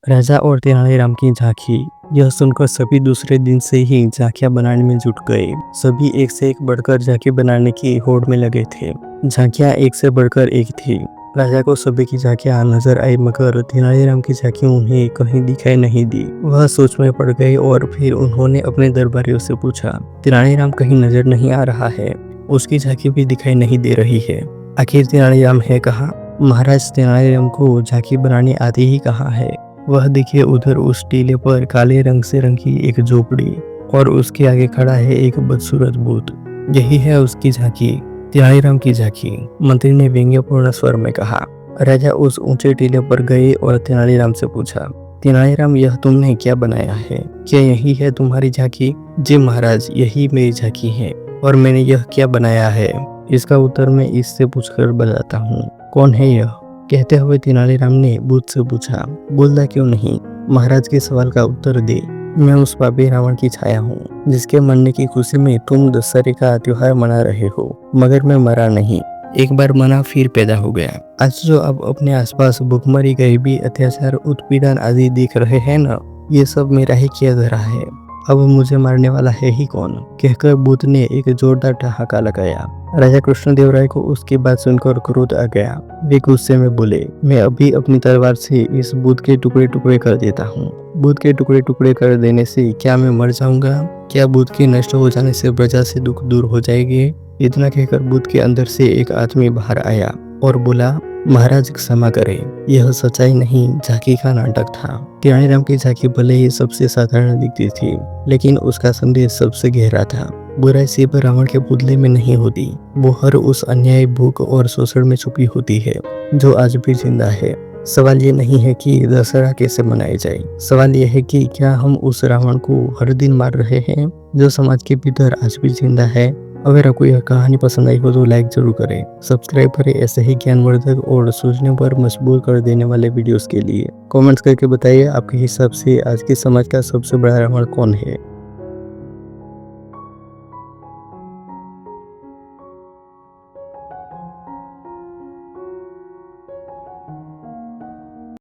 राजा और तेनालीराम की झांकी। यह सुनकर सभी दूसरे दिन से ही झांकियां बनाने में जुट गए। सभी एक से एक बढ़कर झांकी बनाने की होड़ में लगे थे। झांकियां एक से बढ़कर एक थी। राजा को सभी की झांकियां नजर आई, मगर तेनालीराम की झांकी उन्हें कहीं दिखाई नहीं दी। वह सोच में पड़ गए और फिर उन्होंने अपने दरबारियों से पूछा, तेनालीराम कहीं नजर नहीं आ रहा है? उसकी झांकी भी दिखाई नहीं दे रही है। आखिर तेनालीराम है कहाँ? महाराज, तेनालीराम को झांकी बनानी आती ही कहाँ है? वह देखिए, उधर उस टीले पर काले रंग से रंगी एक झोपड़ी और उसके आगे खड़ा है एक बदसूरत भूत। यही है उसकी झांकी, तेनालीराम की झांकी, मंत्री ने व्यंग्यपूर्ण स्वर में कहा। राजा उस ऊंचे टीले पर गए और तेनालीराम से पूछा, तेनालीराम, यह तुमने क्या बनाया है? क्या यही है तुम्हारी झांकी? जी महाराज, यही मेरी झांकी है। और मैंने यह क्या बनाया है, इसका उत्तर मैं इससे पूछकर बताता हूँ। कौन है यह? कहते हुए तेनालीराम ने भूत से पूछा। बोलता क्यों नहीं? महाराज के सवाल का उत्तर दे। मैं उस पापी रावण की छाया हूँ, जिसके मरने की खुशी में तुम दशहरे का त्योहार मना रहे हो, मगर मैं मरा नहीं। एक बार मरा फिर पैदा हो गया। आज जो अब अपने आसपास भुखमरी, गरीबी, अत्याचार, उत्पीड़न आदि दिख रहे हैं न, ये सब मेरा ही किया धरा है। अब मुझे मारने वाला है ही कौन? कहकर भूत ने एक जोरदार ठहाका लगाया। राजा कृष्णदेव राय को उसकी बात सुनकर क्रोध आ गया। वे गुस्से में बोले, मैं अभी अपनी तलवार से इस भूत के टुकड़े टुकड़े कर देता हूँ। भूत के टुकड़े टुकड़े कर देने से क्या मैं मर जाऊंगा? क्या भूत के नष्ट हो जाने से प्रजा से दुख दूर हो जाएंगे? इतना कहकर भूत के अंदर से एक आदमी बाहर आया और बोला, महाराज क्षमा करें, यह सच्चाई नहीं, झांकी का नाटक था। तेनालीराम की झांकी भले ही सबसे साधारण दिखती थी, लेकिन उसका संदेश सबसे गहरा था। बुराई सिर्फ रावण के पुतले में नहीं होती, वो हर उस अन्याय, भूख और शोषण में छुपी होती है, जो आज भी जिंदा है। सवाल ये नहीं है कि दशहरा कैसे मनाई जाए, सवाल यह है कि क्या हम उस रावण को हर दिन मार रहे हैं, जो समाज के भीतर आज भी जिंदा है। अगर आपको यह कहानी पसंद आई हो तो लाइक जरूर करें, सब्सक्राइब करें ऐसे ही ज्ञानवर्धक और सोचने पर मजबूर कर देने वाले वीडियोस के लिए। कमेंट्स करके बताइए, आपके हिसाब से आज के समाज का सबसे बड़ा रावण कौन है।